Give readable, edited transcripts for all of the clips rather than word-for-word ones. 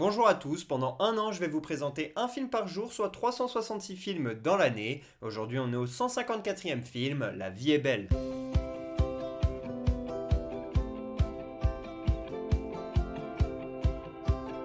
Bonjour à tous, pendant un an je vais vous présenter un film par jour, soit 366 films dans l'année. Aujourd'hui on est au 154e film, La vie est belle.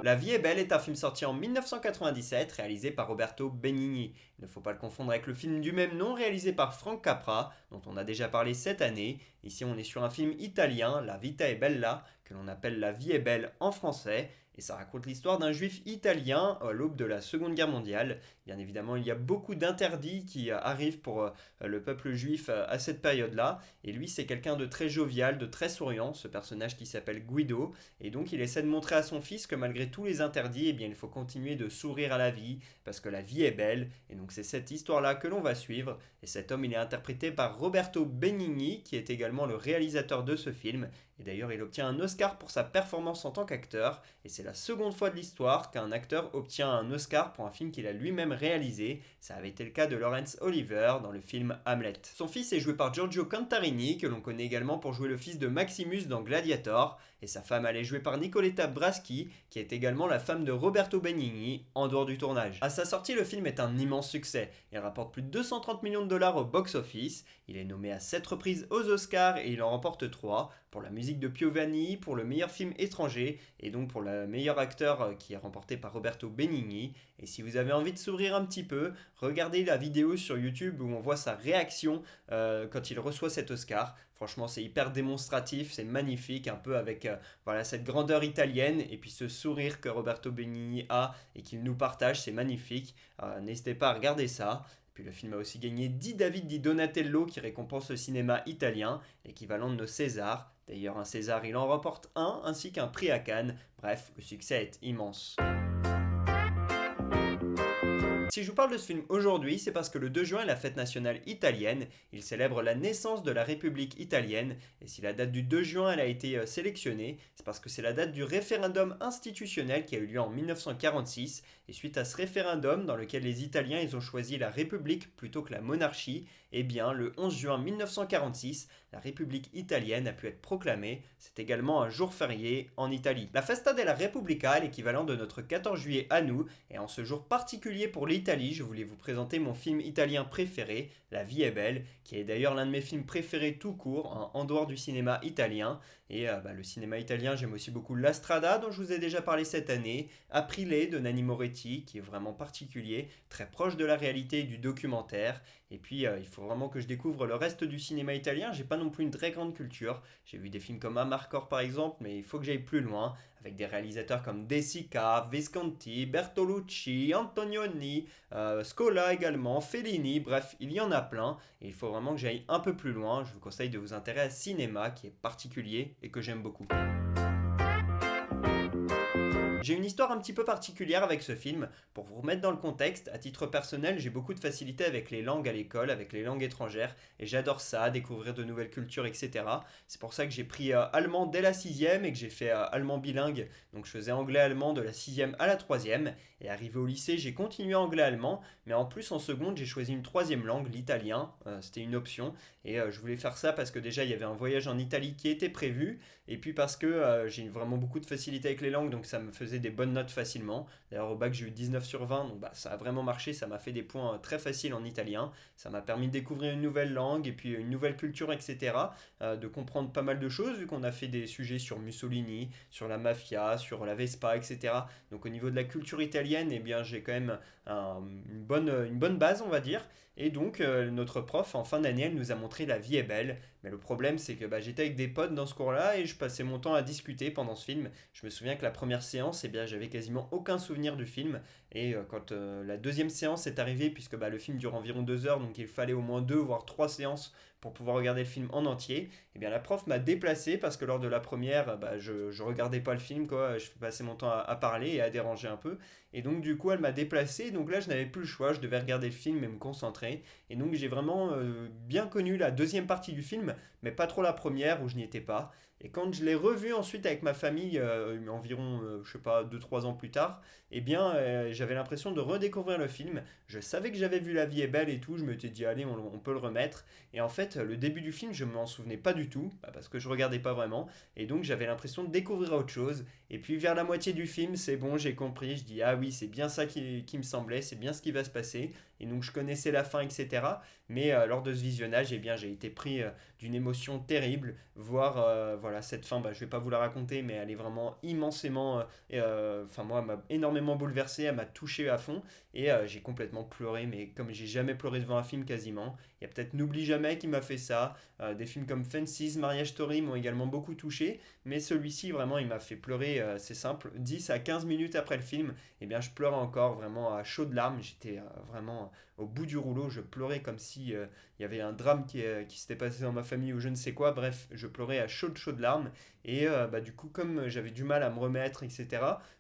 La vie est belle est un film sorti en 1997, réalisé par Roberto Benigni. Il ne faut pas le confondre avec le film du même nom, réalisé par Frank Capra, dont on a déjà parlé cette année. Ici on est sur un film italien, La vita è bella, que l'on appelle La vie est belle en français, et ça raconte l'histoire d'un juif italien à l'aube de la Seconde Guerre mondiale. Bien évidemment, il y a beaucoup d'interdits qui arrivent pour le peuple juif à cette période-là, et lui c'est quelqu'un de très jovial, de très souriant, ce personnage qui s'appelle Guido, et donc il essaie de montrer à son fils que malgré tous les interdits, eh bien, il faut continuer de sourire à la vie, parce que la vie est belle, et donc c'est cette histoire-là que l'on va suivre, et cet homme il est interprété par Roberto Benigni, qui est également le réalisateur de ce film, et d'ailleurs il obtient un Oscar pour sa performance en tant qu'acteur, et c'est la seconde fois de l'histoire qu'un acteur obtient un Oscar pour un film qu'il a lui-même réalisé. Ça avait été le cas de Laurence Olivier dans le film Hamlet. Son fils est joué par Giorgio Cantarini, que l'on connaît également pour jouer le fils de Maximus dans Gladiator, et sa femme elle est jouée par Nicoletta Braschi, qui est également la femme de Roberto Benigni en dehors du tournage. À sa sortie, le film est un immense succès. Il rapporte plus de 230 millions de dollars au box-office. Il est nommé à 7 reprises aux Oscars et il en remporte 3 pour la musique de Piovani, pour le meilleur film étranger et donc pour le meilleur acteur qui est remporté par Roberto Benigni. Et si vous avez envie de sourire un petit peu, regardez la vidéo sur YouTube où on voit sa réaction quand il reçoit cet Oscar. Franchement, c'est hyper démonstratif, c'est magnifique, un peu avec voilà, cette grandeur italienne et puis ce sourire que Roberto Benigni a et qu'il nous partage, c'est magnifique. N'hésitez pas à regarder ça. Puis le film a aussi gagné 10 David di Donatello qui récompense le cinéma italien, l'équivalent de nos Césars. D'ailleurs, un César, il en remporte un, ainsi qu'un prix à Cannes. Bref, le succès est immense. Si je vous parle de ce film aujourd'hui, c'est parce que le 2 juin est la fête nationale italienne. Il célèbre la naissance de la République italienne. Et si la date du 2 juin elle a été sélectionnée, c'est parce que c'est la date du référendum institutionnel qui a eu lieu en 1946. Et suite à ce référendum dans lequel les Italiens ils ont choisi la République plutôt que la monarchie, eh bien le 11 juin 1946, la République italienne a pu être proclamée. C'est également un jour férié en Italie. La Festa della Repubblica, l'équivalent de notre 14 juillet à nous, est en ce jour particulier pour l'Italie. Je voulais vous présenter mon film italien préféré, La vie est belle, qui est d'ailleurs l'un de mes films préférés tout court, hein, en dehors du cinéma italien. Et le cinéma italien, j'aime aussi beaucoup La Strada, dont je vous ai déjà parlé cette année, Aprile de Nanni Moretti, qui est vraiment particulier, très proche de la réalité et du documentaire. Et puis, il faut vraiment que je découvre le reste du cinéma italien. J'ai pas non plus une très grande culture. J'ai vu des films comme Amarcord par exemple, mais il faut que j'aille plus loin, avec des réalisateurs comme De Sica, Visconti, Bertolucci, Antonioni, Scola également, Fellini, bref, il y en a plein. Et il faut vraiment que j'aille un peu plus loin. Je vous conseille de vous intéresser à cinéma, qui est particulier et que j'aime beaucoup. J'ai une histoire un petit peu particulière avec ce film. Pour vous remettre dans le contexte, à titre personnel, j'ai beaucoup de facilité avec les langues à l'école, avec les langues étrangères, et j'adore ça, découvrir de nouvelles cultures, etc. C'est pour ça que j'ai pris allemand dès la sixième et que j'ai fait allemand bilingue. Donc je faisais anglais-allemand de la sixième à la troisième. Et arrivé au lycée, j'ai continué anglais-allemand, mais en plus en seconde, j'ai choisi une troisième langue, l'italien. C'était une option, et je voulais faire ça parce que déjà il y avait un voyage en Italie qui était prévu, et puis parce que j'ai vraiment beaucoup de facilité avec les langues, donc ça me faisait des bonnes notes facilement. D'ailleurs au bac j'ai eu 19 sur 20, donc ça a vraiment marché, ça m'a fait des points très faciles en italien, ça m'a permis de découvrir une nouvelle langue et puis une nouvelle culture, etc. De comprendre pas mal de choses vu qu'on a fait des sujets sur Mussolini, sur la mafia, sur la Vespa, etc. Donc au niveau de la culture italienne, eh bien j'ai quand même une bonne base on va dire. Et donc notre prof en fin d'année elle nous a montré La vie est belle, mais le problème c'est que j'étais avec des potes dans ce cours là et je passais mon temps à discuter pendant ce film. Je me souviens que la première séance, eh bien, j'avais quasiment aucun souvenir du film. Et quand la deuxième séance est arrivée, puisque le film dure environ 2 heures, donc il fallait au moins 2 voire 3 séances pour pouvoir regarder le film en entier, eh bien la prof m'a déplacé parce que lors de la première, je regardais pas le film, quoi. Je passais mon temps à parler et à déranger un peu. Et donc du coup, elle m'a déplacé. Donc là, je n'avais plus le choix. Je devais regarder le film et me concentrer. Et donc j'ai vraiment bien connu la deuxième partie du film, mais pas trop la première où je n'y étais pas. Et quand je l'ai revu ensuite avec ma famille, environ, je sais pas, 2 3 ans plus tard, eh bien, j'avais l'impression de redécouvrir le film. Je savais que j'avais vu La vie est belle et tout, je m'étais dit, allez, on peut le remettre. Et en fait, le début du film, je m'en souvenais pas du tout, bah, parce que je regardais pas vraiment. Et donc, j'avais l'impression de découvrir autre chose. Et puis, vers la moitié du film, c'est bon, j'ai compris. Je dis, ah oui, c'est bien ça qui me semblait, c'est bien ce qui va se passer. Et donc, je connaissais la fin, etc. Mais lors de ce visionnage, eh bien, j'ai été pris d'une émotion terrible. Voir voilà, cette fin, bah, je vais pas vous la raconter, mais elle est vraiment immensément. Enfin, moi, elle m'a énormément bouleversé, elle m'a touché à fond. Et j'ai complètement pleuré, mais comme j'ai jamais pleuré devant un film quasiment. Il y a peut-être N'oublie jamais qui m'a fait ça. Des films comme Fences, Marriage Story m'ont également beaucoup touché. Mais celui-ci, vraiment, il m'a fait pleurer, c'est simple. 10 à 15 minutes après le film, eh bien, je pleurais encore vraiment à chaudes larmes. J'étais vraiment au bout du rouleau. Je pleurais comme si il y avait un drame qui s'était passé dans ma famille ou je ne sais quoi. Bref, je pleurais à chaudes larmes. Et bah, du coup, comme j'avais du mal à me remettre, etc.,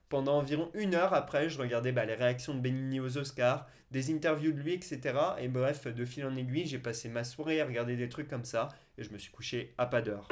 pendant environ 1 heure après, je regardais bah, les réactions de Benigni aux Oscars, des interviews de lui, etc. Et bref, de fil en aiguille, j'ai passé ma soirée à regarder des trucs comme ça. Et je me suis couché à pas d'heure.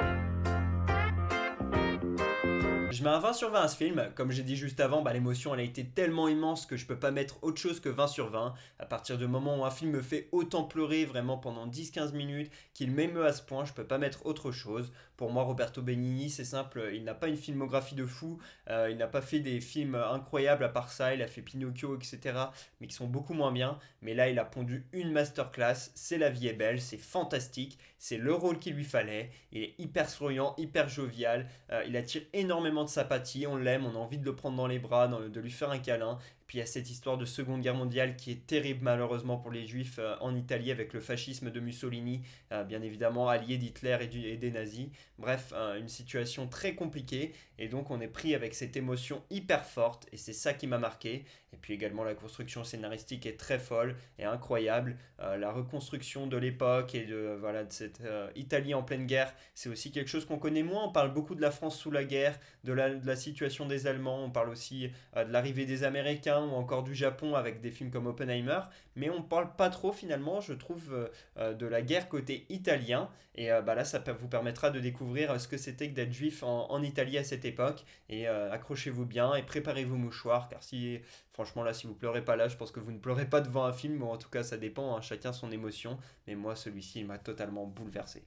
Je mets un 20 sur 20 à ce film. Comme j'ai dit juste avant, bah, l'émotion elle a été tellement immense que je peux pas mettre autre chose que 20 sur 20. À partir du moment où un film me fait autant pleurer vraiment pendant 10 15 minutes, qu'il m'émeut à ce point, je peux pas mettre autre chose. Pour moi, Roberto Benigni, c'est simple, il n'a pas une filmographie de fou, il n'a pas fait des films incroyables à part ça, il a fait Pinocchio, etc., mais qui sont beaucoup moins bien. Mais là, il a pondu une masterclass, c'est La vie est belle, c'est fantastique, c'est le rôle qu'il lui fallait, il est hyper souriant, hyper jovial, il attire énormément de sympathie, on l'aime, on a envie de le prendre dans les bras, de lui faire un câlin. Puis il y a cette histoire de Seconde Guerre mondiale qui est terrible malheureusement pour les Juifs en Italie avec le fascisme de Mussolini, bien évidemment allié d'Hitler et des nazis. Bref, une situation très compliquée et donc on est pris avec cette émotion hyper forte et c'est ça qui m'a marqué. Et puis également la construction scénaristique est très folle et incroyable. La reconstruction de l'époque et voilà, de cette Italie en pleine guerre, c'est aussi quelque chose qu'on connaît moins. On parle beaucoup de la France sous la guerre, de la situation des Allemands, on parle aussi de l'arrivée des Américains ou encore du Japon avec des films comme Oppenheimer, mais on ne parle pas trop finalement, je trouve, de la guerre côté italien. Et bah là, ça vous permettra de découvrir ce que c'était que d'être juif en Italie à cette époque. Et accrochez-vous bien et préparez vos mouchoirs, car si, franchement, là, si vous pleurez pas là, je pense que vous ne pleurez pas devant un film. Bon, en tout cas, ça dépend, hein, chacun son émotion. Mais moi, celui-ci, il m'a totalement bouleversé.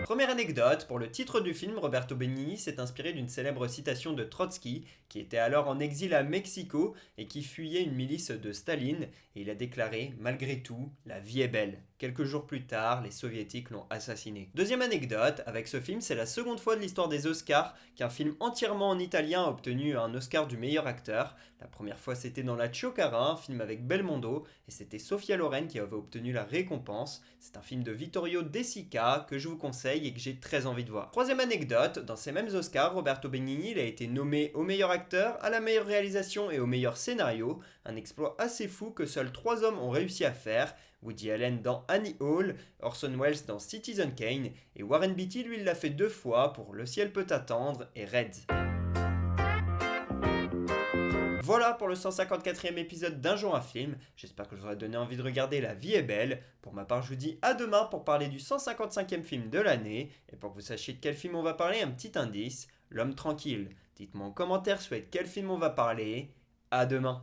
Première anecdote, pour le titre du film, Roberto Benigni s'est inspiré d'une célèbre citation de Trotsky, qui était alors en exil à Mexico et qui fuyait une milice de Staline, et il a déclaré: malgré tout, la vie est belle. Quelques jours plus tard, les soviétiques l'ont assassiné. Deuxième anecdote, avec ce film, c'est la seconde fois de l'histoire des Oscars qu'un film entièrement en italien a obtenu un Oscar du meilleur acteur. La première fois, c'était dans La Cioccara, un film avec Belmondo, et c'était Sophia Loren qui avait obtenu la récompense. C'est un film de Vittorio De Sica que je vous conseille et que j'ai très envie de voir. Troisième anecdote, dans ces mêmes Oscars, Roberto Benigni a été nommé au meilleur acteur, à la meilleure réalisation et au meilleur scénario, un exploit assez fou que seuls 3 hommes ont réussi à faire: Woody Allen dans Annie Hall, Orson Welles dans Citizen Kane, et Warren Beatty lui l'a fait 2 fois pour Le ciel peut attendre et Red. Voilà pour le 154e épisode d'Un jour un film. J'espère que je vous aurai donné envie de regarder La vie est belle. Pour ma part, je vous dis à demain pour parler du 155e film de l'année. Et pour que vous sachiez de quel film on va parler, un petit indice: L'homme tranquille. Dites-moi en commentaire quel film on va parler. À demain.